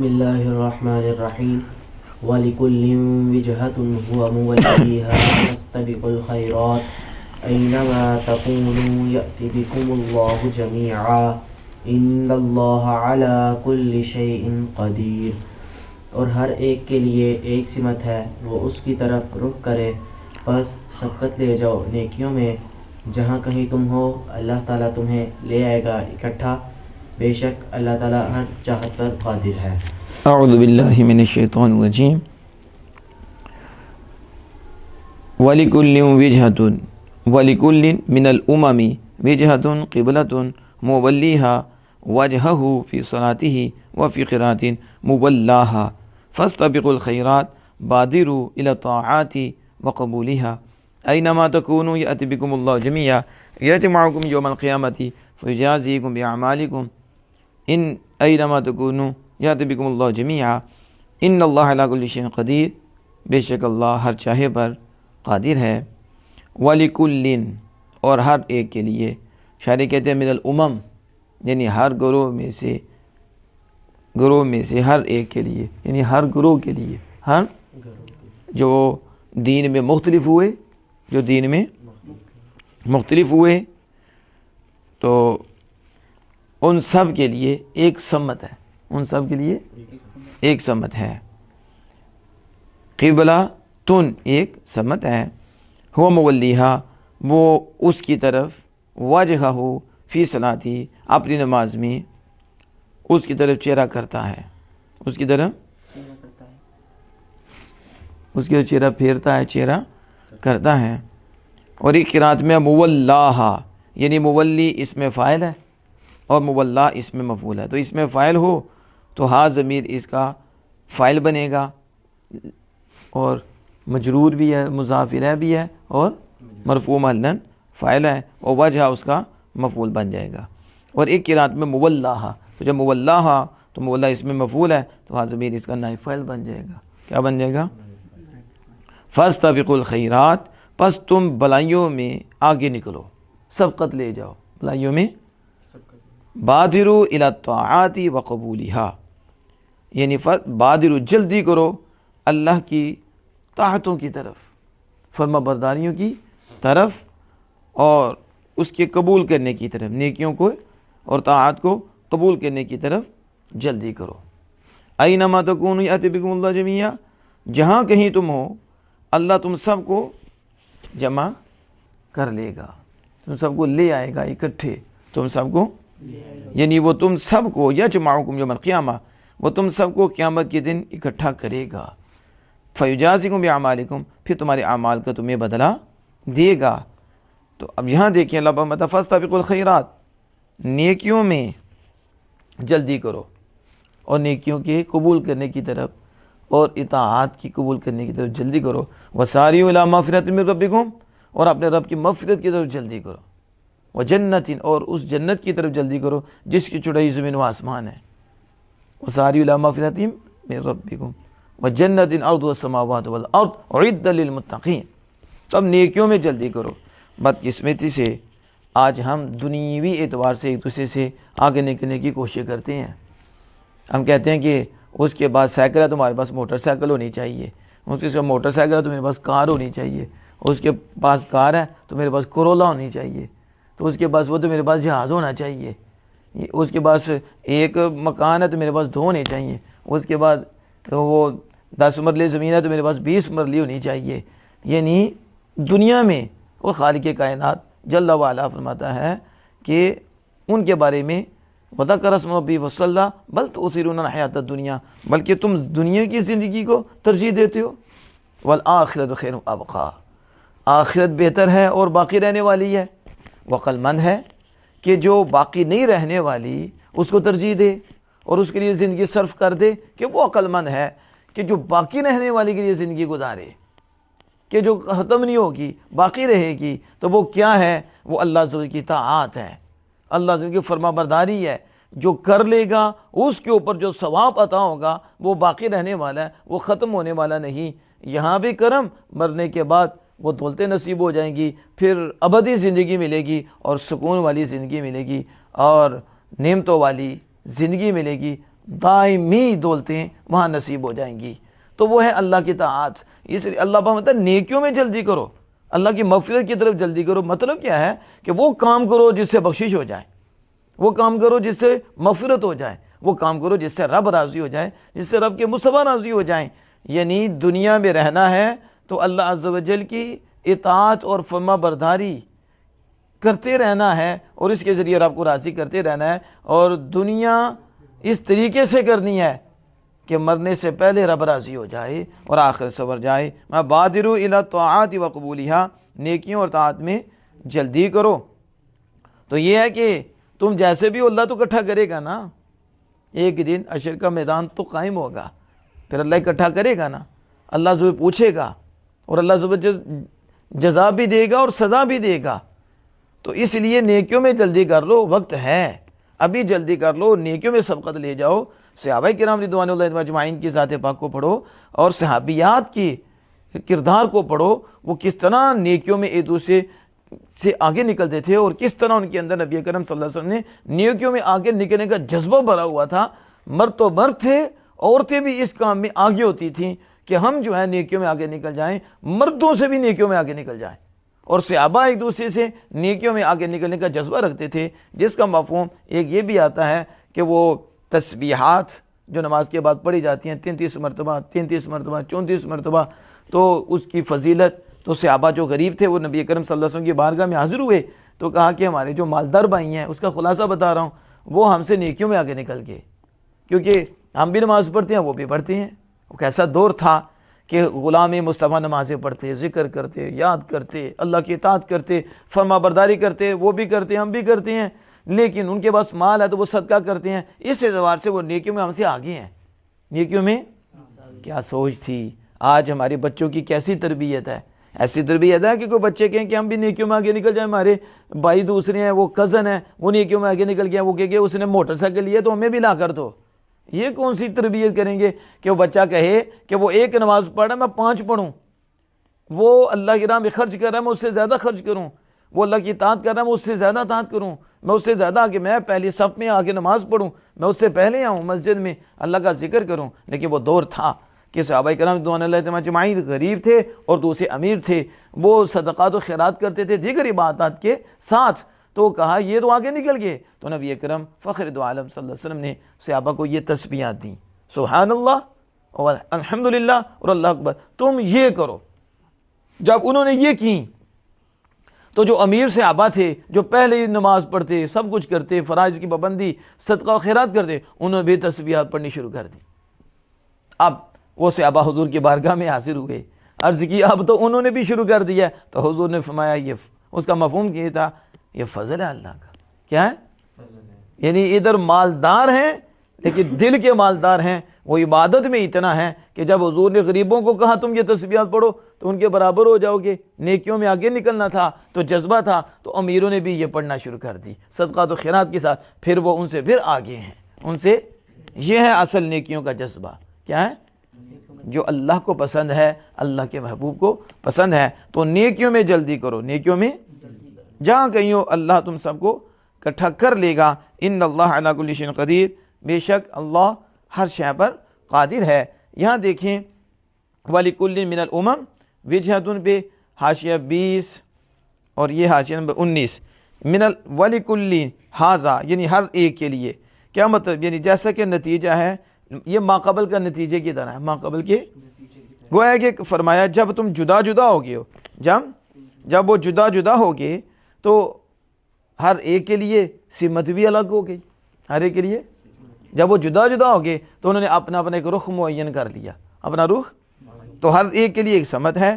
بسم اللہ الرحمن الرحیم وَلِكُلٍّ وِجْهَةٌ هُوَ مُوَلِّيهَا فَاسْتَبِقُوا الْخَيْرَاتِ أَيْنَمَا تَكُونُوا يَأْتِ بِكُمُ اللَّهُ جَمِيعًا إِنَّ اللَّهَ عَلَى كُلِّ شَيْءٍ قَدِيرٌ۔ اور ہر ایک کے لیے ایک سمت ہے، وہ اس کی طرف رخ کرے، پس سبقت لے جاؤ نیکیوں میں، جہاں کہیں تم ہو اللہ تعالیٰ تمہیں لے آئے گا اکٹھا، بے شک اللہ تعالیٰ ہر چاہت پر قادر ہے۔ اعوذ باللہ من الشیطان الرجیم۔ وَلِكُلٍّ وِجْهَةٌ وَلِكُلٍّ من الأمم وجهة قبلة موليها وجهه في صلاته وفي قراءة مولاها فاستبقوا الخيرات بادروا إلى الطاعات وقبولها أينما تكونوا يأتي بكم الله جميعا يجمعكم يوم القيامة فيجازيكم بأعمالكم ان أينما تكونوا يأتي بكم الله جميعا ان اللہ علی کل شیء قدیر، بے شک اللہ ہر چاہے پر قادر ہے۔ وَلِكُلٍّ اور ہر ایک کے لیے، شاعر کہتے ہیں من الامم یعنی ہر گروہ میں سے ہر ایک کے لیے، یعنی ہر گروہ کے لیے، ہر جو دین میں مختلف ہوئے تو ان سب کے لیے ایک سمت ہے، قبلہ تن ایک سمت ہے، ہوا مولیہا وہ اس کی طرف، وجہہ فی صلاتی اپنی نماز میں اس کی طرف چہرہ کرتا ہے، اس کی طرف چہرہ پھیرتا ہے، چہرہ کرتا ہے۔ اور ایک قرات میں مولاہا یعنی مولی اس میں فاعل ہے اور مولا اس میں مفعول ہے، تو اس میں فاعل ہو تو ہا ضمیر اس کا فاعل بنے گا، اور مجرور بھی ہے، مضاف الیہ بھی ہے، اور مرفوع محلاً فاعل ہے، اور وجہ اس کا مفعول بن جائے گا۔ اور ایک قرات میں مولاہا، تو جب مولاہا تو مولا اس میں مفعول ہے تو ہا ضمیر اس کا نائب فاعل بن جائے گا۔ کیا بن جائے گا؟ فاستبقوا الخیرات، پس تم بلائیوں میں آگے نکلو، سبقت لے جاؤ بلائیوں میں، بادروا الی الطاعات وقبولها یعنی بادروا جلدی کرو اللہ کی طاعتوں کی طرف، فرما برداریوں کی طرف، اور اس کے قبول کرنے کی طرف، نیکیوں کو اور طاعات کو قبول کرنے کی طرف جلدی کرو۔ اینما تکونوا یأتی بکم اللہ جمیعا، جہاں کہیں تم ہو اللہ تم سب کو جمع کر لے گا، تم سب کو لے آئے گا اکٹھے، تم سب کو یعنی وہ تم سب کو یجمعکم یوم القیامہ، وہ تم سب کو قیامت کے دن اکٹھا کرے گا، فیجازیکم باعمالکم پھر تمہارے اعمال کا تمہیں بدلہ دے گا۔ تو اب یہاں دیکھیں اللہ پاک فاستبقوا الخیرات، نیکیوں میں جلدی کرو اور نیکیوں کے قبول کرنے کی طرف اور اطاعات کی قبول کرنے کی طرف جلدی کرو، وساریعوا الی مغفرۃ من ربکم اور اپنے رب کی مغفرت کی طرف جلدی کرو، وجنت اور اس جنت کی طرف جلدی کرو جس کی چوڑائی زمین و آسمان ہے، وساریعوا الی مغفرۃ من ربکم وجنت عرضها السماوات والارض اعدت للمتقین۔ تو اب نیکیوں میں جلدی کرو۔ بدقسمتی سے آج ہم دنیوی اعتبار سے ایک دوسرے سے آگے نکلنے کی کوشش کرتے ہیں، ہم کہتے ہیں کہ اس کے بعد سائیکل ہے تمہارے پاس موٹر سائیکل ہونی چاہیے، اس کے بعد موٹر سائیکل ہے تو میرے پاس کار ہونی چاہیے، اس کے پاس کار ہے تو میرے پاس کرولا ہونی چاہیے، تو اس کے پاس وہ تو میرے پاس جہاز ہونا چاہیے، اس کے پاس ایک مکان ہے تو میرے پاس 2 ہونے چاہیے، اس کے بعد وہ 10 مرلے زمین ہے تو میرے پاس 20 مرلے ہونی چاہیے۔ یعنی دنیا میں اور خالق کائنات جل وعلا فرماتا ہے کہ ان کے بارے میں وَذَكَرَ اسْمَ رَبِّهِ وَصَلَّى بَلْ تُؤْثِرُونَ الْحَيَاةَ الدُّنْيَا، بلکہ تم دنیا کی زندگی کو ترجیح دیتے ہو، وَالْآخِرَةُ خَيْرٌ وَأَبْقَىٰ، آخرت بہتر ہے اور باقی رہنے والی ہے۔ وقل مند ہے کہ جو باقی نہیں رہنے والی اس کو ترجیح دے اور اس کے لیے زندگی صرف کر دے، کہ وہ عقل مند ہے کہ جو باقی رہنے والی کے لیے زندگی گزارے، کہ جو ختم نہیں ہوگی باقی رہے گی، تو وہ کیا ہے؟ وہ اللہ تعالی کی طاعات ہے، اللہ تعالی کی فرما برداری ہے، جو کر لے گا اس کے اوپر جو ثواب عطا ہوگا وہ باقی رہنے والا ہے، وہ ختم ہونے والا نہیں۔ یہاں بھی کرم، مرنے کے بعد وہ دولتیں نصیب ہو جائیں گی، پھر ابدی زندگی ملے گی اور سکون والی زندگی ملے گی اور نعمتوں والی زندگی ملے گی، دائمی دولتیں وہاں نصیب ہو جائیں گی۔ تو وہ ہے اللہ کی طاعت۔ اس لیے اللہ پاک مطلب نیکیوں میں جلدی کرو، اللہ کی مغفرت کی طرف جلدی کرو۔ مطلب کیا ہے کہ وہ کام کرو جس سے بخشش ہو جائے، وہ کام کرو جس سے مغفرت ہو جائے، وہ کام کرو جس سے رب راضی ہو جائے، جس سے رب کے مصطفیٰ راضی ہو جائیں۔ یعنی دنیا میں رہنا ہے تو اللہ عز و جل کی اطاعت اور فرما برداری کرتے رہنا ہے، اور اس کے ذریعے رب کو راضی کرتے رہنا ہے، اور دنیا اس طریقے سے کرنی ہے کہ مرنے سے پہلے رب راضی ہو جائے اور آخر سنور جائے۔ میں بادروا الی الطاعات و قبولھا، نیکیوں اور طاعت میں جلدی کرو۔ تو یہ ہے کہ تم جیسے بھی ہو اللہ تو اکٹھا کرے گا نا، ایک دن حشر کا میدان تو قائم ہوگا، پھر اللہ اکٹھا کرے گا نا، اللہ سے پوچھے گا، اور اللہ سے جزا بھی دے گا اور سزا بھی دے گا۔ تو اس لیے نیکیوں میں جلدی کر لو، وقت ہے، ابھی جلدی کر لو، نیکیوں میں سبقت لے جاؤ۔ صحابہ کرام رضوان اللہ علیہم اجمعین کی ذات پاک کو پڑھو، اور صحابیات کی کردار کو پڑھو، وہ کس طرح نیکیوں میں ایک دوسرے سے آگے نکلتے تھے، اور کس طرح ان کے اندر نبی کرم صلی اللہ علیہ وسلم نے نیکیوں میں آگے نکلنے کا جذبہ بھرا ہوا تھا۔ مرد تو مرد تھے، عورتیں بھی اس کام میں آگے ہوتی تھیں کہ ہم جو ہے نیکیوں میں آگے نکل جائیں، مردوں سے بھی نیکیوں میں آگے نکل جائیں۔ اور صحابہ ایک دوسرے سے نیکیوں میں آگے نکلنے کا جذبہ رکھتے تھے، جس کا مفہوم ایک یہ بھی آتا ہے کہ وہ تسبیحات جو نماز کے بعد پڑھی جاتی ہیں 33 مرتبہ 33 مرتبہ 34 مرتبہ، تو اس کی فضیلت، تو صحابہ جو غریب تھے وہ نبی کرم صلی اللہ علیہ وسلم کی بارگاہ میں حاضر ہوئے تو کہا کہ ہمارے جو مالدار بھائی ہیں، اس کا خلاصہ بتا رہا ہوں، وہ ہم سے نیکیوں میں آگے نکل گئے، کیونکہ ہم بھی نماز پڑھتے ہیں، وہ بھی پڑھتے ہیں۔ وہ کیسا دور تھا کہ غلام مصطفیٰ نمازیں پڑھتے، ذکر کرتے، یاد کرتے، اللہ کی اطاعت کرتے، فرما برداری کرتے، وہ بھی کرتے، ہم بھی کرتے ہیں، لیکن ان کے پاس مال ہے تو وہ صدقہ کرتے ہیں۔ اس اعتبار سے وہ نیکیوں میں ہم سے آگے ہیں۔ نیکیوں میں کیا سوچ تھی، آج ہمارے بچوں کی کیسی تربیت ہے؟ ایسی تربیت ہے کہ کوئی بچے کہیں کہ ہم بھی نیکیوں میں آگے نکل جائیں، ہمارے بھائی دوسرے ہیں، وہ کزن ہیں، وہ نیکیوں میں آگے نکل گیا، وہ کہے کہ اس نے موٹر سائیکل لیا تو ہمیں بھی لا کر دو۔ یہ کون سی تربیت کریں گے کہ وہ بچہ کہے کہ وہ ایک نماز پڑھ رہا ہے، میں 5 پڑھوں، وہ اللہ کی راہ میں خرچ کر رہا ہے، میں اس سے زیادہ خرچ کروں، وہ اللہ کی اطاعت کر رہا ہے، میں اس سے زیادہ اطاعت کروں، میں اس سے زیادہ آگے، میں پہلی صف میں آگے نماز پڑھوں، میں اس سے پہلے آؤں مسجد میں اللہ کا ذکر کروں۔ لیکن وہ دور تھا کہ صحابہ کرام رضوان اللہ علیہم اجمعین غریب تھے اور دوسرے امیر تھے، وہ صدقات و خیرات کرتے تھے دیگر عبادات کے ساتھ، تو کہا یہ تو آگے نکل گئے، تو نبی اکرم فخر دو عالم صلی اللہ علیہ وسلم نے صحابہ کو یہ تسبیحات دیں، سبحان اللہ اور الحمدللہ اور اللہ اکبر، تم یہ کرو۔ جب انہوں نے یہ کی تو جو امیر صحابہ تھے، جو پہلے ہی نماز پڑھتے، سب کچھ کرتے، فرائض کی پابندی، صدقہ و خیرات کرتے، انہوں نے بھی تسبیحات پڑھنی شروع کر دی۔ اب وہ صحابہ حضور کی بارگاہ میں حاضر ہوئے، عرض کی اب تو انہوں نے بھی شروع کر دیا، تو حضور نے فرمایا یہ اس کا مفہوم یہ تھا، یہ فضل ہے اللہ کا۔ کیا ہے؟ یعنی ادھر مالدار ہیں لیکن دل کے مالدار ہیں، وہ عبادت میں اتنا ہے کہ جب حضور نے غریبوں کو کہا تم یہ تسبیحات پڑھو تو ان کے برابر ہو جاؤ گے، نیکیوں میں آگے نکلنا تھا تو جذبہ تھا، تو امیروں نے بھی یہ پڑھنا شروع کر دی صدقات و خیرات کے ساتھ، پھر وہ ان سے پھر آگے ہیں، ان سے۔ یہ ہے اصل نیکیوں کا جذبہ۔ کیا ہے؟ جو اللہ کو پسند ہے، اللہ کے محبوب کو پسند ہے، تو نیکیوں میں جلدی کرو، نیکیوں میں جہاں کہیں ہو اللہ تم سب کو اکٹھا کر لے گا۔ ان اللہ علی کل شیء قدیر، بے شک اللہ ہر شے پر قادر ہے۔ یہاں دیکھیں وَلِكُلٍّ مِّنَ الْأُمَمِ وِجْهَةٌ پہ حاشیہ 20 اور یہ حاشیہ نمبر 19، وَلِكُلٍّ ھذا یعنی ہر ایک کے لیے۔ کیا مطلب؟ یعنی جیسا کہ نتیجہ ہے، یہ ماقبل کا نتیجے کی طرح ہے، ماقبل کے گویا ہے کہ فرمایا جب تم جدا جدا ہو گئے ہو، جب وہ جدا جدا ہو گئے تو ہر ایک کے لیے سمت بھی الگ ہو گئی، ہر ایک کے لیے جب وہ جدا جدا ہو گئے تو انہوں نے اپنا ایک رخ معین کر لیا، اپنا رخ، تو ہر ایک کے لیے ایک سمت ہے۔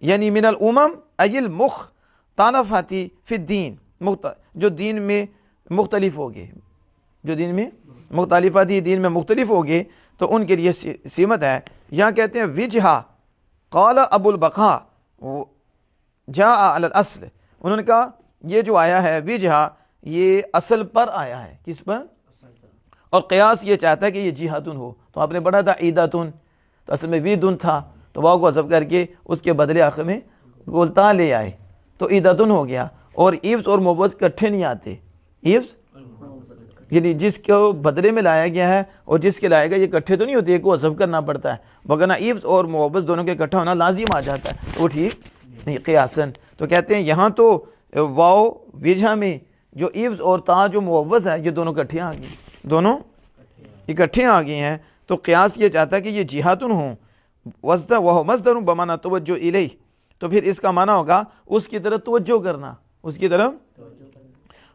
یعنی من الامم ای المختلفۃ فی الدین، جو دین میں مختلف ہو گئے، جو دین میں مختلفات دین میں مختلف ہو گئے تو ان کے لیے سمت ہے۔ یہاں کہتے ہیں وجہا، قال ابو البقاء جاء علی الاصل، انہوں نے کہا یہ جو آیا ہے وجہا یہ اصل پر آیا ہے، کس پر؟ اور قیاس یہ چاہتا ہے کہ یہ جہاتن ہو، تو آپ نے پڑھا تھا عیداتن، تو اصل میں ویدن تھا، تو واو کو حذف کر کے اس کے بدلے آخر میں گولتا لے آئے تو عیداتن ہو گیا۔ اور ایفز اور موبز کٹھے نہیں آتے، ایفز یعنی جس کو بدلے میں لایا گیا ہے اور جس کے لائے گا، یہ اکٹھے تو نہیں ہوتے، ایک کو حذف کرنا پڑتا ہے، وگرنہ ایوز اور مووز دونوں کے اکٹھا ہونا لازم آ جاتا ہے، تو وہ ٹھیک نہیں قیاسن۔ تو کہتے ہیں یہاں تو واو وجہ میں جو ایوز اور تا جو مووز ہے یہ دونوں اکٹھے آ گئے، دونوں اکٹھے آ گئے ہیں، تو قیاس یہ چاہتا ہے کہ یہ جہاتن ہوں، وزدہ وہ مصدر بمانا توجہ الیہ، تو پھر اس کا معنی ہوگا اس کی طرف توجہ کرنا، اس کی طرف۔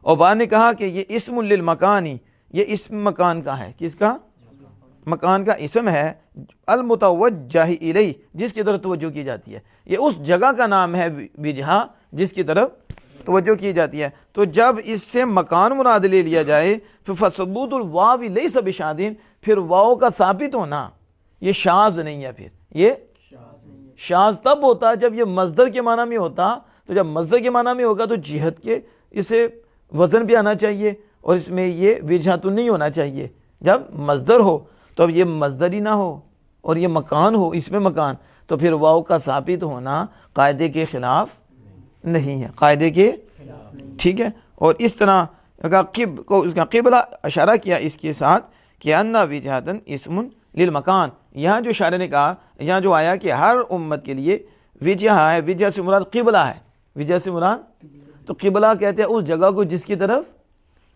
اور بعد نے کہا کہ یہ اسم للمکانی، یہ اسم مکان کا ہے، کس کا؟ مکان کا اسم ہے، المتوجہ الیہ، جس کی طرف توجہ کی جاتی ہے، یہ اس جگہ کا نام ہے وجہہ جس کی طرف توجہ کی جاتی ہے۔ تو جب اس سے مکان مراد لے لیا جائے پھر فثبوت الواو لیس بشاذ، پھر واو کا ثابت ہونا یہ شاذ نہیں ہے، پھر یہ شاذ تب ہوتا ہے جب یہ مصدر کے معنی میں ہوتا، تو جب مصدر کے معنی میں ہوگا تو جہت کے اسے وزن بھی آنا چاہیے اور اس میں یہ وجہ تو نہیں ہونا چاہیے۔ جب مصدر ہو تو اب یہ مصدر ہی نہ ہو اور یہ مکان ہو، اس میں مکان، تو پھر واو کا ثابت ہونا قاعدے کے خلاف نہیں ہے، قاعدے کے، ٹھیک ہے۔ اور اس طرح اس کا قبلہ اشارہ کیا اس کے ساتھ کہ انا وجہتن اسم للمکان، یہاں جو شاعر نے کہا، یہاں جو آیا کہ ہر امت کے لیے وجہ ہے، وجہ سے مراد قبلہ ہے، وجہ سے مراد، تو قبلہ کہتے ہیں اس جگہ کو جس کی طرف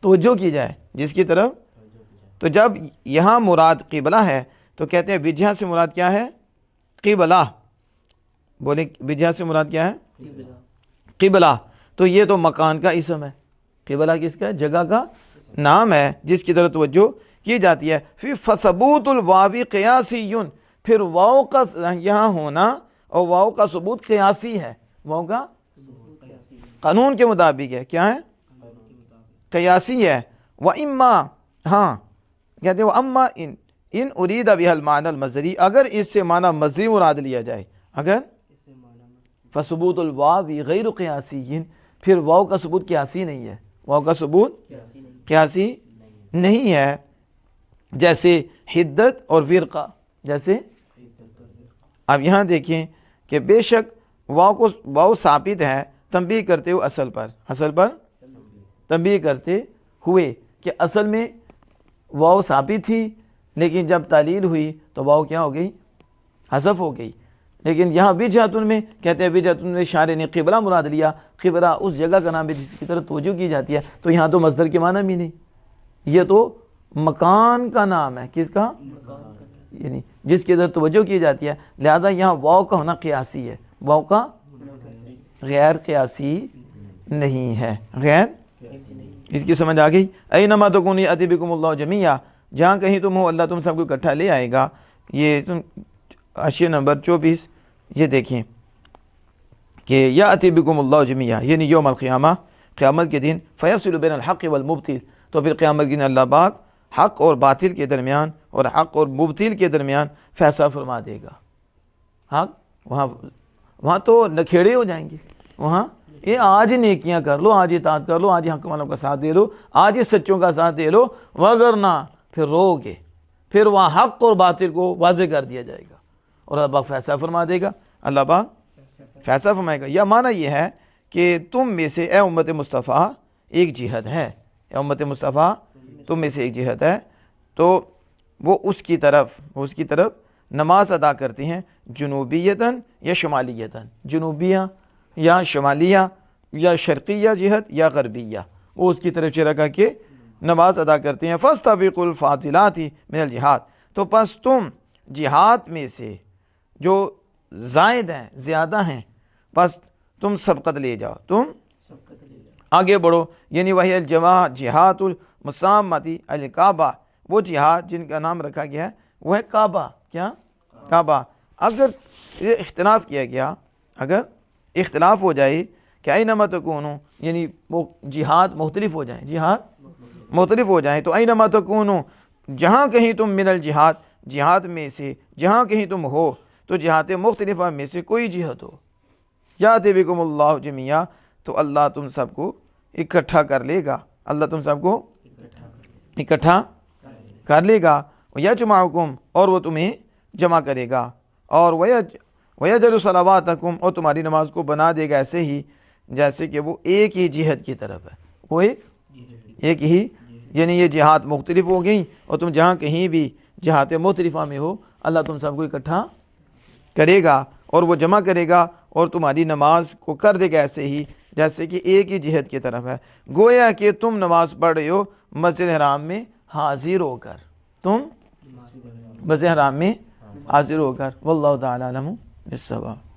توجہ کی جائے، جس کی طرف۔ تو جب یہاں مراد قبلہ ہے تو کہتے ہیں وجہ سے مراد کیا ہے؟ قبلہ، بولیں وجہ سے مراد کیا ہے؟ قبلہ۔ تو یہ تو مکان کا اسم ہے، قبلہ کس کا ہے؟ جگہ کا نام ہے جس کی طرف توجہ کی جاتی ہے۔ پھر فثبوت الواو قیاسی، پھر واو کا یہاں ہونا اور واو کا ثبوت قیاسی ہے، واو کا قانون کے مطابق ہے، کیا ہے؟ قیاسی ہے۔ وَإِمَّا، ہاں کہتے ہیں وَأَمَّا إِنْ أُرِيدَ بِهَا الْمَعْنَى الْمَصْدَرِي، اگر اس سے معنی مصدری مراد لیا جائے، اگر فثبوت الواو غیر قیاسی، پھر واو کا ثبوت قیاسی نہیں ہے، واو کا ثبوت قیاسی نہیں ہے، جیسے حدت اور ورقہ، جیسے اب یہاں دیکھیں کہ بے شک واو ثابت ہے تنبیہ کرتے ہوئے اصل پر، اصل پر تنبیہ کرتے ہوئے کہ اصل میں واو ثابت تھی، لیکن جب تعلیل ہوئی تو واو کیا ہو گئی؟ حذف ہو گئی۔ لیکن یہاں وجہتن میں کہتے ہیں وجہتن میں شاعر نے قبلہ مراد لیا، قبلہ اس جگہ کا نام ہے جس کی طرف توجہ کی جاتی ہے، تو یہاں تو مصدر کے معنی بھی نہیں، یہ تو مکان کا نام ہے، کس کا؟ یعنی جس کی طرف توجہ کی جاتی ہے، لہذا یہاں واو کا ہونا قیاسی ہے، واو کا غیر قیاسی نہیں ہے، غیر، اس کی سمجھ آ گئی؟ اینما تکونوا یأتی بکم اللہ جمیعا، جہاں کہیں تم ہو اللہ تم سب کو اکٹھا لے آئے گا۔ یہ حاشیہ نمبر 24، یہ دیکھیں کہ یأتی بکم اللہ جمیعا، یعنی یوم القیامہ، قیامت کے دن، فیفصل بین الحق والمبطل، تو پھر قیامت کے دن اللہ پاک حق اور باطل کے درمیان اور حق اور مبطل کے درمیان فیصلہ فرما دے گا۔ حق وہاں تو نکھیڑے ہو جائیں گے، وہاں یہ آج نیکیاں کر لو، آج اطاعت کر لو، آج حق والوں کا ساتھ دے لو، آج سچوں کا ساتھ دے لو، وگرنہ پھر رو گے، پھر وہاں حق اور باطل کو واضح کر دیا جائے گا اور اللہ پاک فیصلہ فرما دے گا، اللہ پاک فیصلہ فرمائے گا۔ یا معنی یہ ہے کہ تم میں سے اے امت مصطفیٰ ایک جہت ہے، اے امت مصطفیٰ تم میں سے ایک جہت ہے، تو وہ اس کی طرف نماز ادا کرتے ہیں، جنوبیتاً یا شمالیتاً، جنوبیہ یا شمالیہ یا شرقیہ جہت یا غربیہ، وہ اس کی طرف چرا کر کے نماز ادا کرتے ہیں۔ فاستبقوا الفاضلات من الجہاد، تو پس تم جہاد میں سے جو زائد ہیں، زیادہ ہیں، پس تم سبقت لے جاؤ، تم آگے بڑھو، یعنی وہی الجماع جہاد المسامتی الکعبہ، وہ جہاد جن کا نام رکھا گیا ہے وہ ہے کعبہ، کیا؟ کعبہ۔ اگر یہ اختلاف کیا گیا، اگر اختلاف ہو جائے کہ اینما تکونوا، یعنی وہ جہاد مختلف ہو جائیں، جہاد مختلف ہو جائیں، تو اینما تکونوا، جہاں کہیں تم من الجہاد، جہاد میں سے جہاں کہیں تم ہو، تو جہاد مختلفہ میں سے کوئی جہت ہو، یأتی بکم اللہ جمیعا، تو اللہ تم سب کو اکٹھا کر لے گا، اللہ تم سب کو اکٹھا کر لے گا، ویجمعکم، اور وہ تمہیں جمع کرے گا، اور ویجعل صلواتکم، اور تمہاری نماز کو بنا دے گا ایسے ہی جیسے کہ وہ ایک ہی جہت کی طرف ہے، وہ ایک ہی یعنی یہ جہات مختلف ہو گئیں، اور تم جہاں کہیں بھی جہات مختلفہ میں ہو اللہ تم سب کو اکٹھا کرے گا اور وہ جمع کرے گا، اور تمہاری نماز کو کر دے گا ایسے ہی جیسے کہ ایک ہی جہت کی طرف ہے، گویا کہ تم نماز پڑھ رہے ہو مسجد حرام میں حاضر ہو کر، تم مسجد حرام میں حاضر ہو کر۔ واللہ تعالی علم بالصواب۔